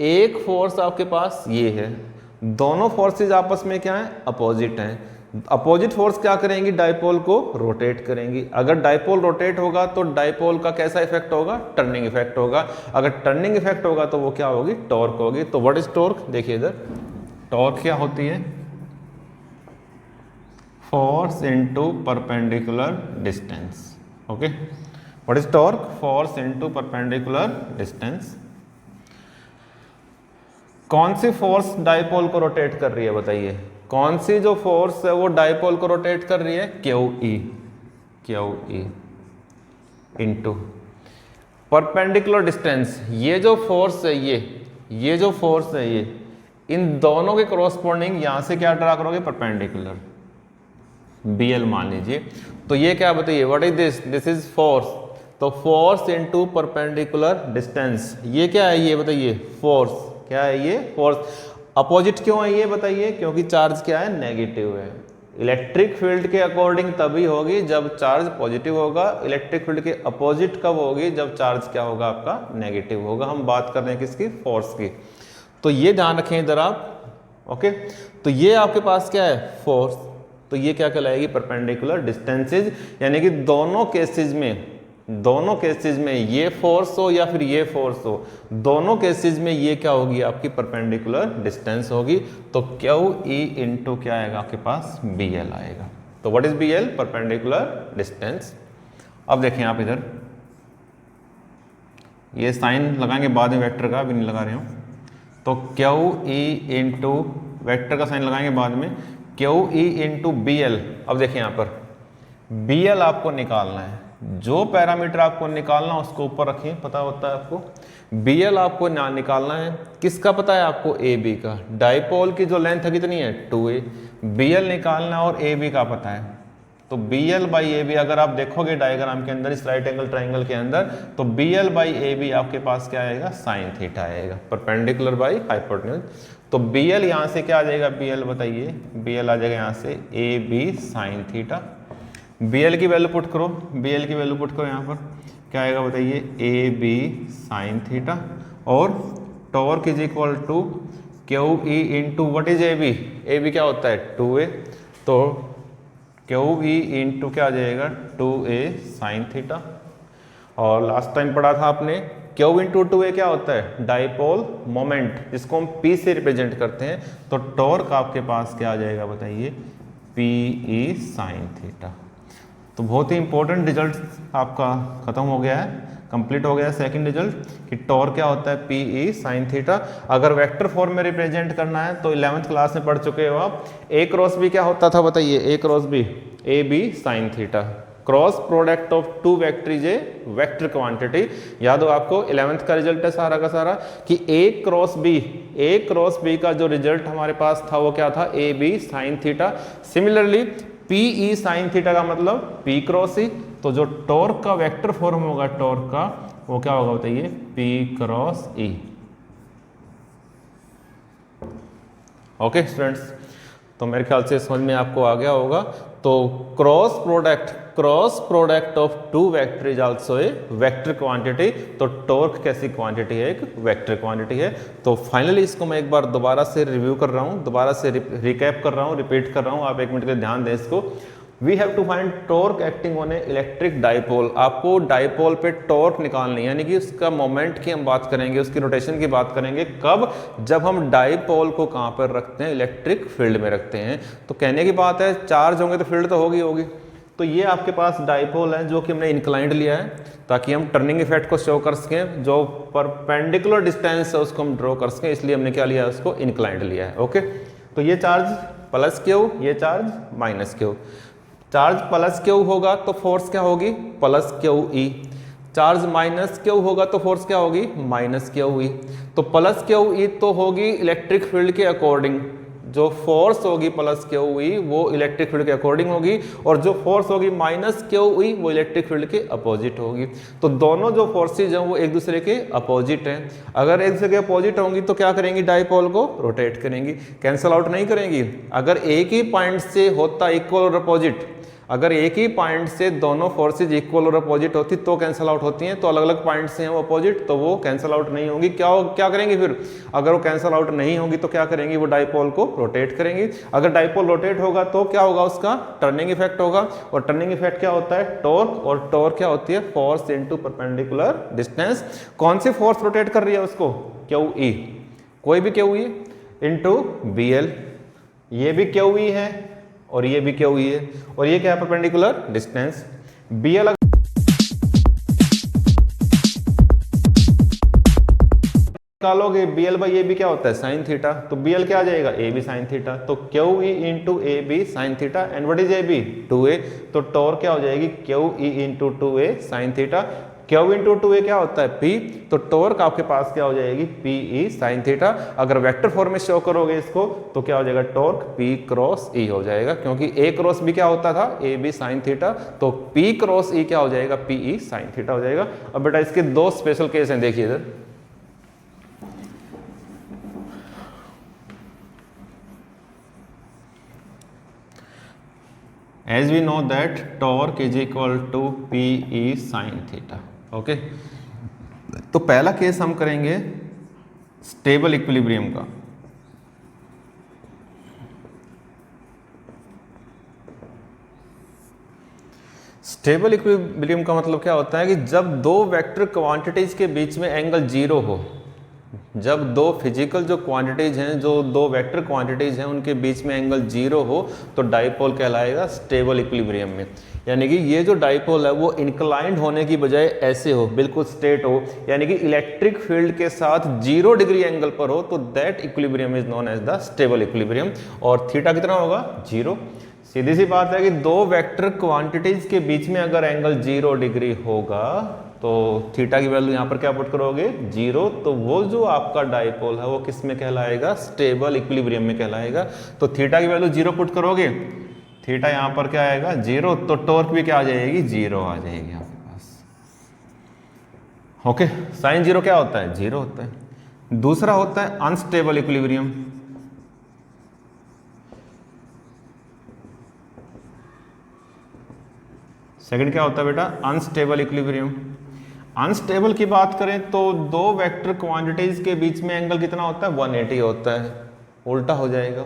एक फोर्स आपके पास ये है, दोनों फोर्सेज आपस में क्या है, अपोजिट हैं। अपोजिट फोर्स क्या करेंगी, डाइपोल को रोटेट करेंगी। अगर डाइपोल रोटेट होगा तो डाइपोल का कैसा इफेक्ट होगा, टर्निंग इफेक्ट होगा। अगर टर्निंग इफेक्ट होगा तो वो क्या होगी, टॉर्क होगी। तो व्हाट इज टॉर्क, देखिए इधर, टॉर्क क्या होती है, force into perpendicular distance. Okay, what is torque, force into perpendicular distance. कौन सी फोर्स डाइपोल को रोटेट कर रही है बताइए, कौन सी जो फोर्स है वो डाइपोल को रोटेट कर रही है, Q E, Q E into perpendicular distance. ये जो फोर्स है, ये जो फोर्स है, ये इन दोनों के कॉरस्पॉन्डिंग यहां से क्या ड्रा करोगे, परपेंडिकुलर, बी एल मान लीजिए। तो ये क्या बताइए, what is this, this is force. तो फोर्स इनटू परपेंडिकुलर डिस्टेंस, ये क्या है, ये बताइए, फोर्स। क्या है ये, फोर्स। अपोजिट क्यों है ये बताइए, क्योंकि चार्ज क्या है, नेगेटिव है। इलेक्ट्रिक फील्ड के अकॉर्डिंग तभी होगी जब चार्ज पॉजिटिव होगा। इलेक्ट्रिक फील्ड के अपोजिट कब होगी, जब चार्ज क्या होगा, आपका नेगेटिव होगा। हम बात कर रहे हैं किसकी, फोर्स की। तो ये ध्यान रखें इधर आप। ओके, तो ये आपके पास क्या है, फोर्स। तो ये क्या कहलाएगी, परपेंडिकुलर डिस्टेंसेज। यानी कि दोनों केसेस में ये फोर्स हो या फिर ये फोर्स हो, दोनों केसेस में ये क्या होगी, आपकी परपेंडिकुलर डिस्टेंस होगी। तो क्यू ई इंटू क्या आएगा आपके पास, बी एल आएगा। तो what is B L, perpendicular distance. अब देखें आप इधर, ये साइन लगाएंगे बाद में वेक्टर का, अभी नहीं लगा रहे हूँ। तो क्यू ई इंटू वैक्टर का साइन लगाएंगे बाद में, Q E into B L. अब देखिए यहाँ पर बी एल आपको निकालना है, जो पैरामीटर आपको निकालना है उसको ऊपर रखिए, पता होता है आपको। बी एल आपको निकालना है, किसका पता है आपको, ए बी का। डाइपोल की जो लेंथ है कितनी है, 2a। बी एल निकालना और ए बी का पता है, तो B L by A B अगर आप देखोगे डायग्राम के अंदर, इस राइट एंगल ट्राइंगल के अंदर, तो B L by A B आपके पास क्या आएगा, साइन थीटा आएगा, परपेंडिकुलर बाई हाइपोटेन्यूज। तो बी एल यहाँ से क्या आ जाएगा, बी एल बताइए, बी एल आ जाएगा यहाँ से A B sine theta. B L की वैल्यू पुट करो, बी एल की वैल्यू पुट करो यहाँ पर, क्या आएगा बताइए, ए बी साइन थीटा। और torque is equal to Q E into what is A B क्या होता है 2a, तो क्यू ई इंटू क्या आ जाएगा 2a साइन थीटा। और लास्ट टाइम पढ़ा था आपने क्यू इंटू 2a क्या होता है, डाइपोल मोमेंट, जिसको हम P से रिप्रेजेंट करते हैं। तो टॉर्क आपके पास क्या आ जाएगा बताइए, पी ई साइन थीटा। तो बहुत ही इंपॉर्टेंट रिजल्ट आपका खत्म हो गया है, कंप्लीट हो गया है सेकंड रिजल्ट कि टॉर्क क्या होता है, पी ई साइन थीटा। अगर वेक्टर फॉर्म में रिप्रेजेंट करना है तो 11th क्लास में पढ़ चुके हो आप। ए क्रॉस बी क्या होता था बताइए, A cross B A B sine theta. Cross product of two vector is a vector quantity. याद हो आपको 11th का रिजल्ट है सारा का सारा कि ए क्रॉस बी का जो रिजल्ट हमारे पास था वो क्या था, A B sine theta. Similarly P E sine theta का मतलब पी क्रॉस ई। तो जो टॉर्क का वेक्टर फॉर्म होगा टॉर्क का, वो क्या होगा बताइए, पी क्रॉस ई। ओके स्टूडेंट्स, तो मेरे ख्याल से समझ में आपको आ गया होगा। तो cross product of two vector is also a vector quantity. तो टॉर्क कैसी क्वांटिटी है, एक वेक्टर क्वांटिटी है। तो फाइनली इसको मैं एक बार दोबारा से रिव्यू कर रहा हूँ, दोबारा से रिकैप कर रहा हूँ, रिपीट कर रहा हूँ, आप एक मिनट के ध्यान दें इसको। We have to find torque acting on a electric dipole. आपको डाइपोल पे टॉर्क निकालनी है, यानी कि उसका मोमेंट की हम बात करेंगे, उसकी रोटेशन की बात करेंगे। कब, जब हम डाइपोल को कहाँ पर रखते हैं, इलेक्ट्रिक फील्ड में रखते हैं। तो कहने की बात है चार्ज होंगे तो फील्ड तो होगी। तो ये आपके पास डाइपोल है जो कि हमने इंक्लाइंड लिया है ताकि हम टर्निंग इफेक्ट को शो कर सकें। जो परपेंडिकुलर डिस्टेंस है उसको हम ड्रॉ कर सकें, इसलिए हमने क्या लिया है, उसको इंक्लाइंड लिया है। ओके, तो ये चार्ज प्लस क्यू, ये charge minus Q. Charge plus Q होगा तो फोर्स क्या होगी, plus Q E. Charge minus Q होगा तो फोर्स क्या होगी, माइनस क्यू ई। तो प्लस क्यू ई तो होगी इलेक्ट्रिक फील्ड के अकॉर्डिंग, जो फोर्स होगी प्लस क्यू ई वो इलेक्ट्रिक फील्ड के अकॉर्डिंग होगी, और जो फोर्स होगी माइनस क्यू ई वो इलेक्ट्रिक फील्ड के अपोजिट होगी। तो दोनों जो फोर्सेज हैं वो एक दूसरे के अपोजिट हैं। अगर एक दूसरे के अपोजिट होंगी तो क्या करेंगी, डाइपोल को रोटेट करेंगी, कैंसिल आउट नहीं करेंगी। अगर एक ही पॉइंट से होता इक्वल और अपोजिट, अगर एक ही पॉइंट से दोनों फोर्सेज इक्वल और अपोजिट होती तो कैंसिल आउट होती हैं। तो अलग अलग पॉइंट से हैं वो अपोजिट, तो वो कैंसिल आउट नहीं होंगी। क्या करेंगी फिर, अगर वो कैंसिल आउट नहीं होंगी तो क्या करेंगी, वो डाइपोल को रोटेट करेंगी। अगर डाइपोल रोटेट होगा तो क्या होगा, उसका टर्निंग इफेक्ट होगा। और टर्निंग इफेक्ट क्या होता है, टॉर्क। और टॉर्क क्या होती है, फोर्स इनटू परपेंडिकुलर डिस्टेंस। कौन सी फोर्स रोटेट कर रही है उसको, क्यू ई, कोई भी Q E into B L. ये भी क्यू ई है और ये भी क्यू ई है, और ये क्या है, परपेंडिकुलर डिस्टेंस। बी एल निकालोगे, B L by A B क्या होता है, साइन थीटा। तो बी एल क्या आ जाएगा, ए बी साइन थीटा। तो Q E into A B sine theta. And what is A B, 2a। तो टॉर्क क्या हो जाएगी, Q E into 2a sine theta. Q into 2a क्या होता है, P। तो टॉर्क आपके पास क्या हो जाएगी, पी ई साइन थीटा। अगर वेक्टर फॉर्म में शो करोगे इसको तो क्या हो जाएगा, टॉर्क P क्रॉस E हो जाएगा, क्योंकि A क्रॉस B क्या होता था, ए बी साइन थीटा। तो P क्रॉस E क्या हो जाएगा, पी ई साइन थीटा हो जाएगा। अब बेटा इसके दो स्पेशल केस हैं, देखिए इधर। As we know that torque is equal to PE sin theta. Okay, तो पहला केस हम करेंगे स्टेबल इक्विलिब्रियम का। स्टेबल इक्विलिब्रियम का मतलब क्या होता है कि जब दो वेक्टर क्वांटिटीज के बीच में एंगल जीरो हो, जब दो फिजिकल जो क्वांटिटीज हैं, जो दो वेक्टर क्वांटिटीज हैं, उनके बीच में एंगल जीरो हो तो डाइपोल कहलाएगा स्टेबल इक्विलिब्रियम में। यानी कि ये जो डाइपोल है वो इंक्लाइंड होने की बजाय ऐसे हो, बिल्कुल स्ट्रेट हो, यानी कि इलेक्ट्रिक फील्ड के साथ 0 डिग्री एंगल पर हो, तो that equilibrium is known as the stable equilibrium. और थीटा कितना होगा? 0। सीधी सी बात है कि दो वेक्टर क्वांटिटीज के बीच में अगर एंगल 0 डिग्री होगा तो थीटा की वैल्यू यहाँ पर क्या पुट करोगे? 0। तो वो जो आपका डाइपोल है वो किस में कहलाएगा? स्टेबल इक्विलिब्रियम में कहलाएगा। तो थीटा की वैल्यू 0 पुट करोगे, थीटा यहाँ पर क्या आएगा? 0। तो टॉर्क भी क्या आ जाएगी? 0 आ जाएगी आपके पास। ओके, साइन 0 क्या होता है? 0 होता है। दूसरा होता है अनस्टेबल इक्विलिब्रियम। सेकंड क्या होता है बेटा? Unstable equilibrium. अनस्टेबल की बात करें तो दो वेक्टर क्वांटिटीज के बीच में एंगल कितना होता है? 180 होता है। उल्टा हो जाएगा,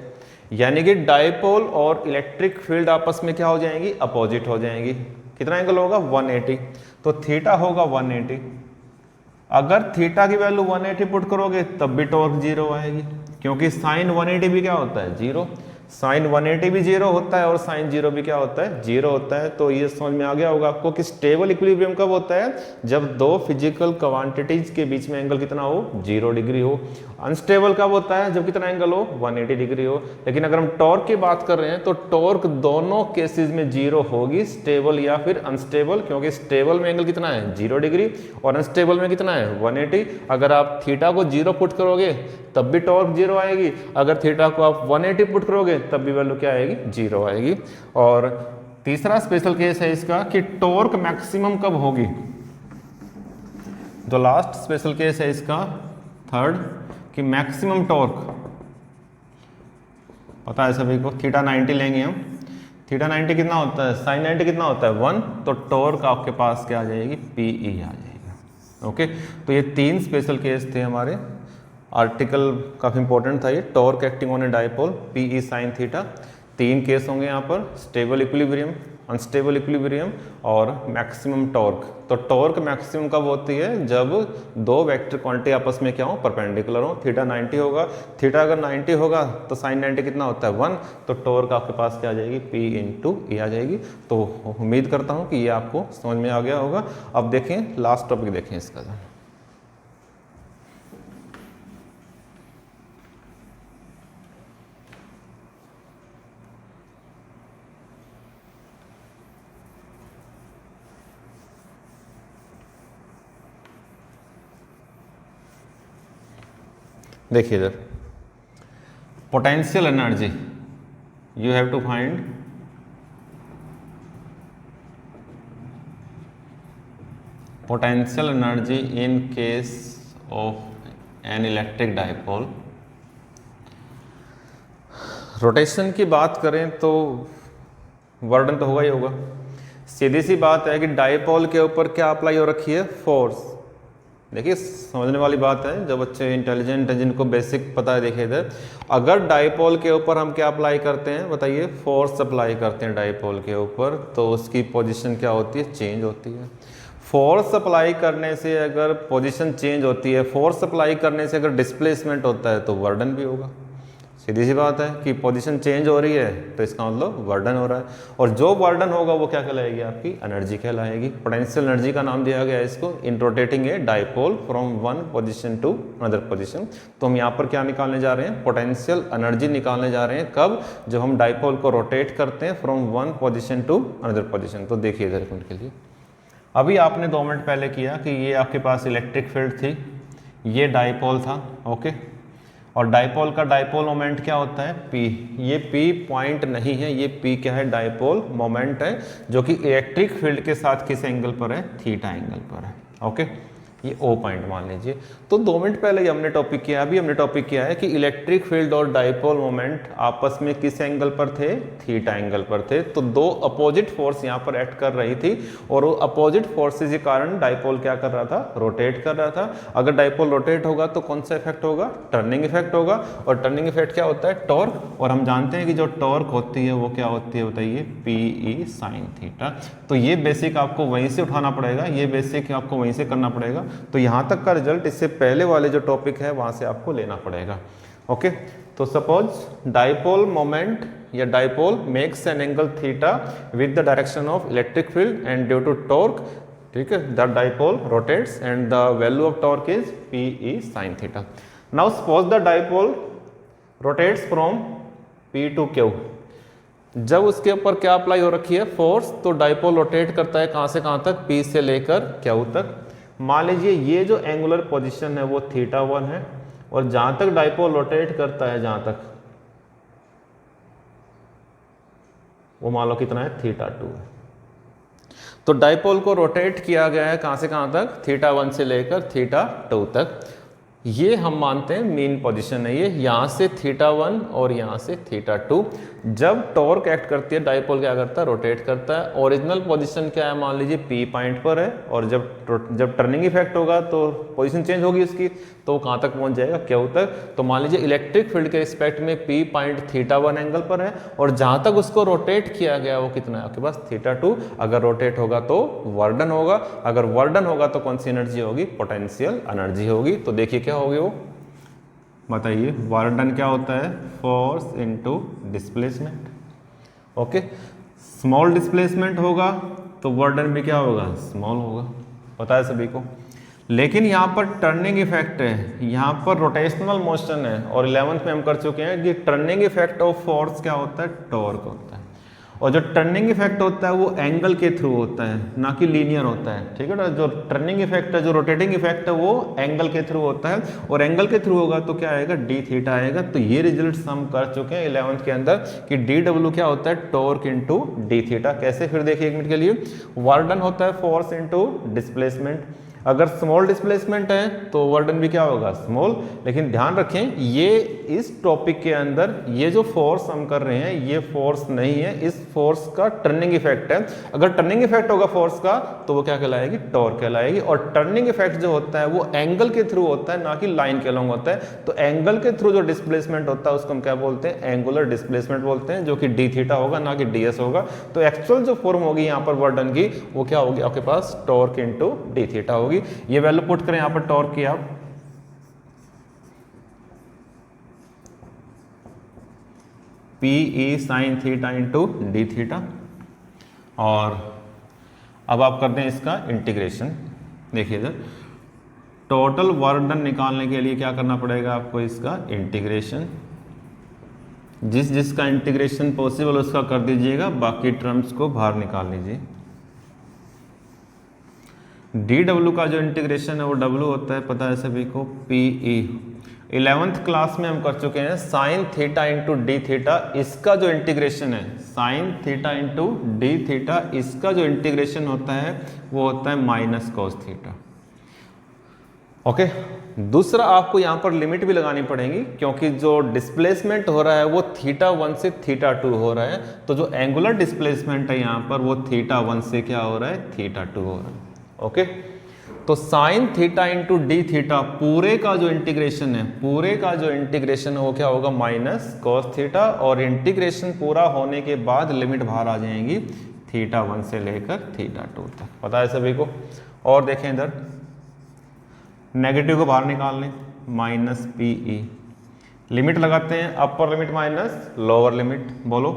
यानी कि डाइपोल और इलेक्ट्रिक फील्ड आपस में क्या हो जाएंगी? अपोजिट हो जाएंगी। कितना एंगल होगा? 180। तो थीटा होगा 180। अगर थीटा की वैल्यू 180 पुट करोगे तब भी टॉर्क 0 आएगी, क्योंकि साइन 180 भी क्या होता है? 0। साइन 180 भी 0 होता है और साइन 0 भी क्या होता है? 0 होता है। तो ये समझ में आ गया होगा आपको कि स्टेबल इक्विलिब्रियम कब होता है? जब दो फिजिकल क्वांटिटीज के बीच में एंगल कितना हो? 0 डिग्री हो। अनस्टेबल कब होता है? जब कितना एंगल हो? 180 डिग्री हो। लेकिन अगर हम टॉर्क की बात कर रहे हैं तो टॉर्क दोनों केसेस में 0 होगी, स्टेबल या फिर अनस्टेबल, क्योंकि स्टेबल में एंगल कितना है? 0 डिग्री, और अनस्टेबल में कितना है? 180। अगर आप थीटा को 0 पुट करोगे तब भी टॉर्क 0 आएगी, अगर थीटा को आप 180 पुट करोगे तब भी वैल्यू क्या आएगी? 0 आएगी। और तीसरा स्पेशल केस है इसका कि टॉर्क मैक्सिमम कब होगी। जो लास्ट स्पेशल केस है इसका, थर्ड, कि मैक्सिमम टॉर्क पता है सभी को, थीटा 90 लेंगे हम। थीटा 90 कितना होता है? साइन 90 कितना होता है? 1। तो टॉर्क आपके पास क्या आ जाएगी? PE आ जाएगा। ओके, तो ये 3 स्पेशल केस थे हमारे। आर्टिकल काफ़ी इंपॉर्टेंट था ये, torque acting on a dipole, PE sine theta. 3 case होंगे यहाँ पर, स्टेबल इक्विलिब्रियम, अनस्टेबल इक्विलिब्रियम और मैक्सिमम टॉर्क। तो टॉर्क मैक्सिमम कब होती है? जब दो वेक्टर क्वांटिटी आपस में क्या हो? परपेंडिकुलर हो। थीटा 90 होगा, थीटा अगर 90 होगा तो साइन 90 कितना होता है? 1। तो टॉर्क आपके पास क्या आ जाएगी? P इंटू E आ जाएगी। तो उम्मीद करता हूँ कि ये आपको समझ में आ गया होगा। अब देखें लास्ट टॉपिक, देखें इसका। देखिए इधर, potential energy you have to find potential energy in case of an electric dipole. Rotation की बात करें तो वर्डन तो होगा ही होगा। सीधी सी बात है कि डाइपोल के ऊपर क्या अप्लाई हो रखी है? फोर्स। देखिए समझने वाली बात है, जो बच्चे इंटेलिजेंट हैं, जिनको बेसिक पता है, देखिए इधर, अगर डाइपोल के ऊपर हम क्या अप्लाई करते हैं? बताइए, फोर्स अप्लाई करते हैं डाइपोल के ऊपर, तो उसकी पोजीशन क्या होती है? चेंज होती है। फोर्स अप्लाई करने से अगर पोजीशन चेंज होती है, फोर्स अप्लाई करने से अगर डिस्प्लेसमेंट होता है तो वर्डन भी होगा। सीधी सी बात है कि पोजीशन चेंज हो रही है तो इसका मतलब वर्डन हो रहा है, और जो वर्डन होगा वो क्या कहलाएगी? आपकी एनर्जी कहलाएगी। पोटेंशियल एनर्जी का नाम दिया गया है इसको, in rotating a dipole from one position to another position. तो हम यहाँ पर क्या निकालने जा रहे हैं? पोटेंशियल एनर्जी निकालने जा रहे हैं। कब? जब हम डाइपोल को रोटेट करते हैं from one position to another position. तो देखिए इधर एक मिनट के लिए, अभी आपने 2 मिनट पहले किया कि ये आपके पास इलेक्ट्रिक फील्ड थी, ये डाइपोल था, ओके, और डाइपोल का डाइपोल मोमेंट क्या होता है? P। ये P पॉइंट नहीं है, ये P क्या है? डाइपोल मोमेंट है, जो कि इलेक्ट्रिक फील्ड के साथ किस एंगल पर है? थीटा एंगल पर है। ओके, ये O पॉइंट मान लीजिए। तो 2 मिनट पहले ही हमने टॉपिक किया, अभी हमने टॉपिक किया है कि इलेक्ट्रिक फील्ड और डाइपोल मोमेंट आपस में किस एंगल पर थे? थीटा एंगल पर थे। तो 2 अपोजिट फोर्स यहाँ पर एक्ट कर रही थी, और वो अपोजिट फोर्सेस के कारण डाइपोल क्या कर रहा था? रोटेट कर रहा था। अगर डाइपोल रोटेट होगा तो कौन सा इफेक्ट होगा? टर्निंग इफेक्ट होगा, और टर्निंग इफेक्ट क्या होता है? टॉर्क। और हम जानते हैं कि जो टॉर्क होती है वो क्या होती है? बताइए, PE साइन थीटा। तो ये बेसिक आपको वहीं से उठाना पड़ेगा, ये बेसिक आपको वहीं से करना पड़ेगा। तो यहाँ तक का रिजल्ट इससे पहले वाले जो टॉपिक है वहाँ से आपको लेना पड़ेगा। ओके, तो सपोज डाइपोल मोमेंट या dipole makes an angle theta with the direction of electric field and due to torque, ठीक है, the dipole rotates and the value of torque is P E sine theta. Now suppose the dipole rotates from P to Q. जब उसके ऊपर क्या अप्लाई हो रखी है, फोर्स, तो डाइपोल रोटेट करता है कहां से कहां तक, पी से लेकर क्यू तक। मान लीजिए ये जो एंगुलर पोजीशन है वो थीटा 1 है, और जहां तक डाइपोल रोटेट करता है, जहां तक वो मान लो कितना है, थीटा 2 है। तो डाइपोल को रोटेट किया गया है कहां से कहां तक, थीटा 1 से लेकर थीटा 2 तक। ये हम मानते हैं मीन पोजीशन है, ये यहां से थीटा 1 और यहां से थीटा 2। जब टॉर्क एक्ट करती है, डाइपोल क्या करता है, रोटेट करता है। ओरिजिनल पोजीशन क्या है, मान लीजिए पी पॉइंट पर है, और जब टर्निंग इफेक्ट होगा तो पोजीशन चेंज होगी उसकी, तो कहां तक पहुंच जाएगा, क्यू तक। तो मान लीजिए इलेक्ट्रिक फील्ड के रिस्पेक्ट में पी पॉइंट थीटा 1 एंगल पर है, और जहां तक उसको रोटेट किया गया वो कितना है आपके पास, थीटा 2। अगर रोटेट होगा तो वर्डन होगा, अगर वर्डन होगा तो कौन सी एनर्जी होगी, पोटेंशियल एनर्जी होगी। तो देखिए क्या होगी वो, बताइए, वर्डन क्या होता है, force into displacement. Okay, small displacement होगा तो वर्डन भी क्या होगा, स्मॉल होगा, पता है सभी को। लेकिन यहाँ पर टर्निंग इफेक्ट है, यहाँ पर रोटेशनल मोशन है, और 11th में हम कर चुके हैं कि टर्निंग इफेक्ट ऑफ फोर्स क्या होता है, टॉर्क होता है। और जो टर्निंग इफेक्ट होता है वो एंगल के थ्रू होता है, ना कि लीनियर होता है, ठीक है ना। जो टर्निंग इफेक्ट है, जो रोटेटिंग इफेक्ट है, वो एंगल के थ्रू होता है, और एंगल के थ्रू होगा तो क्या आएगा, डी थीटा आएगा। तो ये रिजल्ट हम कर चुके हैं 11th के अंदर कि डी डब्ल्यू क्या होता है, टॉर्क इंटू डी थीटा। कैसे, फिर देखिए एक मिनट के लिए, वर्डन होता है फोर्स इंटू डिस्प्लेसमेंट। अगर स्मॉल डिस्प्लेसमेंट है तो वर्डन भी क्या होगा, स्मॉल। लेकिन ध्यान रखें, ये इस टॉपिक के अंदर ये जो फोर्स हम कर रहे हैं ये फोर्स नहीं है, इस फोर्स का टर्निंग इफेक्ट है। अगर टर्निंग इफेक्ट होगा फोर्स का तो वो क्या कहलाएगी, टॉर्क कहलाएगी। और टर्निंग इफेक्ट जो होता है वो एंगल के थ्रू होता है, ना कि लाइन के अलॉन्ग होता है। तो एंगल के थ्रू जो डिस्प्लेसमेंट होता है उसको हम क्या बोलते हैं, एंगुलर डिस्प्लेसमेंट बोलते हैं, जो कि डी थीटा होगा, ना कि डी एस होगा। तो एक्चुअल जो फॉर्म होगी यहाँ पर वर्डन की वो क्या होगी आपके पास, टॉर्क इंटू डी थीटा होगी। ये वैल्यू पुट करें यहां पर टॉर्क की, आप P E sine theta into D theta. और अब आप करते हैं इसका इंटीग्रेशन। देखिए इधर टोटल वर्क डन निकालने के लिए क्या करना पड़ेगा आपको, इसका इंटीग्रेशन। जिसका इंटीग्रेशन पॉसिबल उसका कर दीजिएगा, बाकी टर्म्स को बाहर निकाल लीजिए। डी डब्ल्यू का जो इंटीग्रेशन है वो डब्ल्यू होता है, पता है सभी को, पी ई। 11th क्लास में हम कर चुके हैं sine theta into D theta, इसका जो इंटीग्रेशन है sine theta into D theta, इसका जो इंटीग्रेशन होता है वो होता है माइनस कॉस थीटा। ओके, दूसरा आपको यहाँ पर लिमिट भी लगानी पड़ेगी, क्योंकि जो डिस्प्लेसमेंट हो रहा है वो थीटा 1 से थीटा 2 हो रहा है। तो जो एंगुलर डिस्प्लेसमेंट है यहाँ पर वो थीटा 1 से क्या हो रहा है, थीटा 2 हो रहा है। ओके, तो sine theta into D theta पूरे का जो इंटीग्रेशन है, पूरे का जो इंटीग्रेशन है वो क्या होगा, माइनस कॉस थीटा। और इंटीग्रेशन पूरा होने के बाद लिमिट बाहर आ जाएंगी थीटा 1 से लेकर थीटा 2 तक, पता है सभी को। और देखें इधर नेगेटिव को बाहर निकाल लें, माइनस पी ई। लिमिट लगाते हैं, upper limit minus lower limit, बोलो,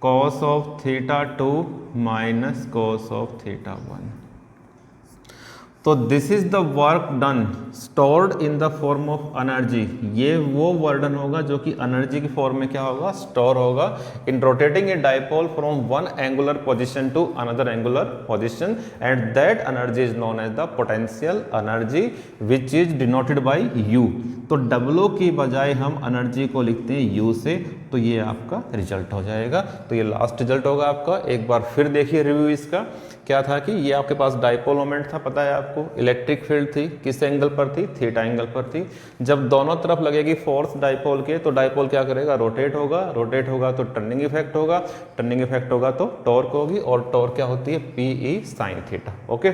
cos of theta 2 minus cos of theta 1। तो this is the work done stored in the form of energy. ये वो वर्डन होगा जो कि एनर्जी की फॉर्म में क्या होगा, स्टोर होगा in rotating a dipole from one angular position to another angular position, and that energy is known as the potential energy which is denoted by U. तो डब्ल्यू की बजाय हम एनर्जी को लिखते हैं यू से, तो ये आपका रिजल्ट हो जाएगा। तो ये लास्ट रिजल्ट होगा आपका। एक बार फिर देखिए रिव्यू इसका, क्या था कि ये आपके पास डाइपोल मोमेंट था, पता है आपको, इलेक्ट्रिक फील्ड थी, किस एंगल पर थी, थीटा एंगल पर थी। जब दोनों तरफ लगेगी फोर्स डाइपोल के, तो डाइपोल क्या करेगा, रोटेट होगा, रोटेट होगा तो टर्निंग इफेक्ट होगा, टर्निंग इफेक्ट होगा तो टॉर्क होगी, और टॉर्क क्या होती है, P E sine theta. Okay,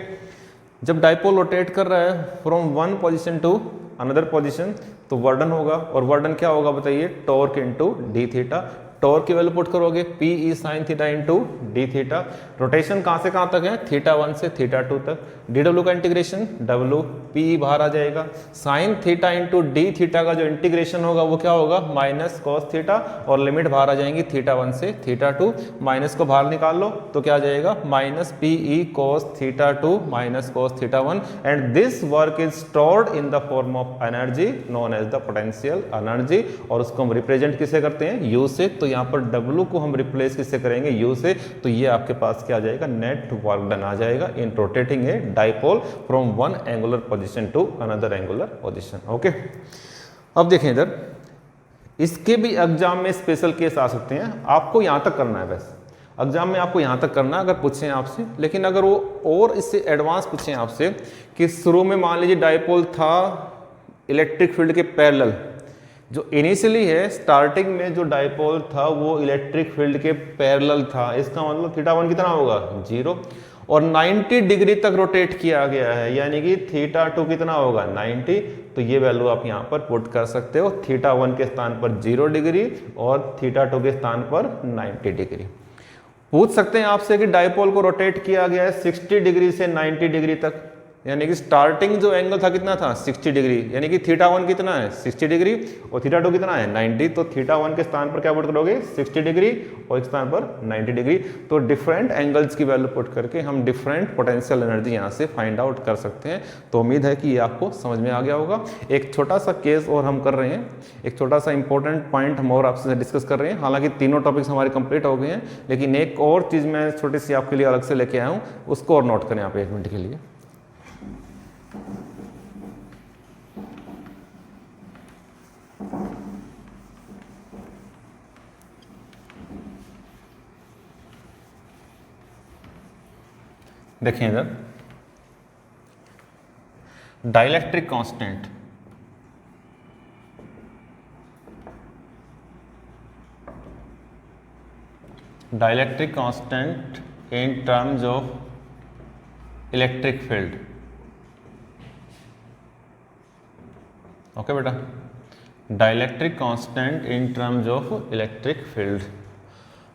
जब डाइपोल रोटेट कर रहा है from one position to another position तो वर्डन होगा, और वर्डन क्या होगा बताइए, torque into D theta. Torque की वैल्यू पुट करोगे P E sin theta into D theta. Rotation कहाँ से कहाँ तक है, थीटा 1 से थीटा 2 तक। डी डब्ल्यू का इंटीग्रेशन W P E बाहर आ जाएगा। Sine theta into D theta का जो इंटीग्रेशन होगा वो क्या होगा, माइनस कॉस थीटा, और लिमिट बाहर आ जाएंगी थीटा 1 से थीटा 2। माइनस को बाहर निकाल लो तो क्या आ जाएगा, minus P E cos theta 2 minus cos theta 1। And this work is stored in the form of energy known as the potential energy, और उसको हम रिप्रेजेंट किसे करते हैं, U से। तो यहाँ पर W को हम रिप्लेस किससे करेंगे, U से। तो ये आपके पास क्या आ जाएगा, नेट वर्क डन आ जाएगा in rotating a dipole from one angular position to another angular position. Okay, अब देखें इधर, इसके भी एग्जाम में स्पेशल केस आ सकते हैं। आपको यहाँ तक करना है, बस एग्जाम में आपको यहाँ तक करना है अगर पूछें आपसे। लेकिन अगर वो और इससे एडवांस पूछें आपसे कि शुरू में मान लीजिए डाइपोल था इलेक्ट्रिक फील्ड के पैरेलल, जो इनिशियली है स्टार्टिंग में जो डाइपोल था वो इलेक्ट्रिक फील्ड के पैरेलल था, इसका मतलब थीटा 1 कितना होगा, 0, और 90 डिग्री तक रोटेट किया गया है, यानी कि थीटा 2 कितना होगा, 90। तो ये वैल्यू आप यहाँ पर पुट कर सकते हो, थीटा 1 के स्थान पर 0 डिग्री और थीटा 2 के स्थान पर 90 डिग्री। पूछ सकते हैं आपसे कि डाइपोल को रोटेट किया गया है 60 डिग्री से 90 डिग्री तक, यानी कि स्टार्टिंग जो एंगल था कितना था, 60 डिग्री, यानी कि थीटा 1 कितना है, 60 डिग्री, और थीटा 2 कितना है, 90। तो थीटा 1 के स्थान पर क्या पुट करोगे, 60 डिग्री, और एक स्थान पर 90 डिग्री। तो डिफरेंट एंगल्स की वैल्यू पुट करके हम डिफरेंट पोटेंशियल एनर्जी यहाँ से फाइंड आउट कर सकते हैं। तो उम्मीद है कि ये आपको समझ में आ गया होगा। एक छोटा सा केस और हम कर रहे हैं, एक छोटा सा इंपॉर्टेंट पॉइंट हम और आपसे डिस्कस कर रहे हैं। हालांकि तीनों टॉपिक्स हमारे कंप्लीट हो गए हैं, लेकिन एक और चीज़ मैं छोटी सी आपके लिए अलग से लेके आया हूँ, उसको और नोट करें आप 1 मिनट के लिए। देखें इधर, dielectric constant, dielectric constant in terms of electric field. Okay बेटा, dielectric constant in terms of electric field.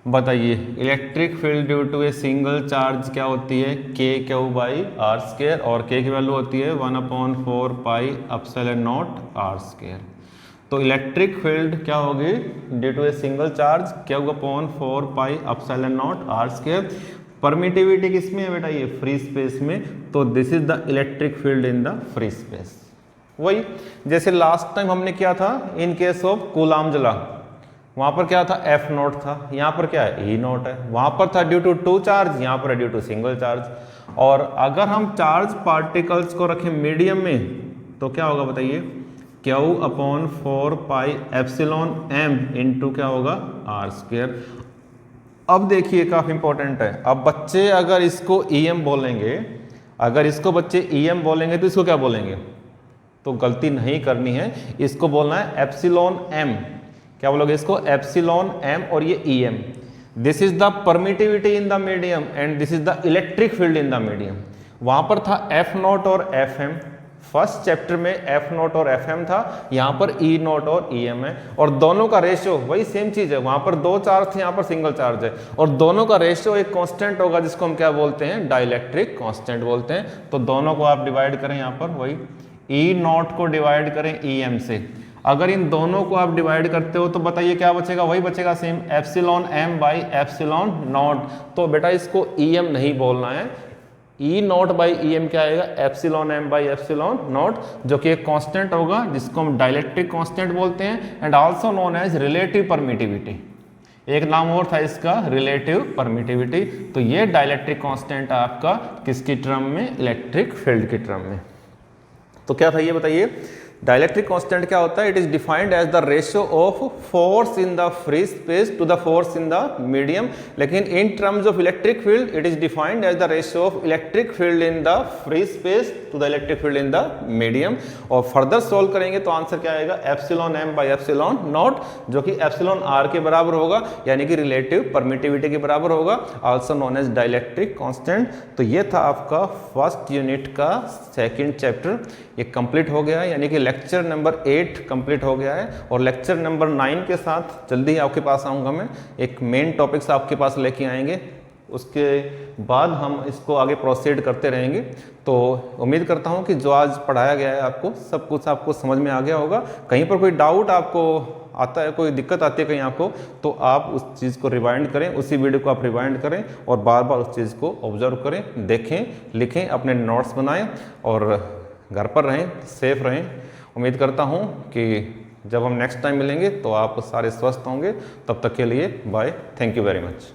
बताइए, electric field due to a single charge क्या होती है, के क्यू बाई आर स्क्वायर, और के की वैल्यू होती है 1/4 pi epsilon naught R square. तो इलेक्ट्रिक फील्ड क्या होगी, due to a single charge Q/4 pi epsilon naught R square. Permittivity किसमें है बेटा, ये फ्री स्पेस में। तो this is the electric field in the free space. वही जैसे लास्ट टाइम हमने किया था in case of Coulomb law, वहां पर क्या था, F नॉट था, यहाँ पर क्या है, E नॉट है। वहां पर था ड्यू टू 2 चार्ज, यहाँ पर है ड्यू टू सिंगल चार्ज। और अगर हम चार्ज पार्टिकल्स को रखें मीडियम में तो क्या होगा बताइए, Q/4 pi epsilon m into क्या होगा, आर स्क्वायर। अब देखिए काफी इंपॉर्टेंट है, अब बच्चे अगर इसको EM बोलेंगे, अगर इसको बच्चे EM बोलेंगे तो इसको क्या बोलेंगे, तो गलती नहीं करनी है, इसको बोलना है एप्सिलॉन m। क्या बोलोगे इसको, एप्सिलॉन m, और ये EM। This is the permittivity in the medium and this is the electric field in the medium. वहां पर था F नॉट और FM, फर्स्ट चैप्टर में F नॉट और FM था, यहाँ पर E नॉट और EM है, और दोनों का रेशियो वही सेम चीज है। वहां पर 2 चार्ज थे, यहाँ पर सिंगल चार्ज है, और दोनों का रेशियो एक कांस्टेंट होगा जिसको हम क्या बोलते हैं, डाइलेक्ट्रिक कांस्टेंट बोलते हैं। तो दोनों को आप डिवाइड करें, यहाँ पर वही E नॉट को डिवाइड करें EM से। अगर इन दोनों को आप डिवाइड करते हो तो बताइए क्या बचेगा, वही बचेगा same, epsilon m by epsilon not. तो बेटा इसको EM नहीं बोलना है, E नॉट बाई EM क्या आएगा, epsilon m by epsilon naught, जो कि एक कांस्टेंट होगा जिसको हम डाइलेक्ट्रिक कांस्टेंट बोलते हैं, and also known as relative permittivity. एक नाम और था इसका, रिलेटिव परमिटिविटी। तो ये डाइलेक्ट्रिक कांस्टेंट आपका किसकी टर्म में, इलेक्ट्रिक फील्ड की टर्म में। तो क्या था ये बताइए, डाइलेक्ट्रिक कांस्टेंट क्या होता है, it is defined as the ratio of force in the free space to the force in the medium. लेकिन in terms of electric field it is defined as the ratio of electric field in the free space to the electric field in the medium. और फर्दर सोल्व करेंगे तो आंसर क्या आएगा, epsilon m by epsilon naught, जो कि एप्सिलॉन r के बराबर होगा, यानी कि रिलेटिव परमिटिविटी के बराबर होगा, also known as dielectric constant. तो ये था आपका फर्स्ट यूनिट का सेकंड चैप्टर, ये कंप्लीट हो गया, यानी कि लेक्चर नंबर 8 कंप्लीट हो गया है और लेक्चर नंबर 9 के साथ जल्दी ही आपके पास आऊँगा मैं। एक मेन टॉपिक्स आपके पास लेके आएंगे, उसके बाद हम इसको आगे प्रोसीड करते रहेंगे। तो उम्मीद करता हूँ कि जो आज पढ़ाया गया है आपको सब कुछ आपको समझ में आ गया होगा। कहीं पर कोई डाउट आपको आता है, कोई दिक्कत आती है कहीं आपको, तो आप उस चीज़ को रिवाइंड करें, उसी वीडियो को आप रिवाइंड करें और बार बार उस चीज़ को ऑब्जर्व करें, देखें, लिखें, अपने नोट्स बनाएं और घर पर रहें, सेफ रहें। उम्मीद करता हूँ कि जब हम नेक्स्ट टाइम मिलेंगे तो आप सारे स्वस्थ होंगे। तब तक के लिए bye, thank you very much.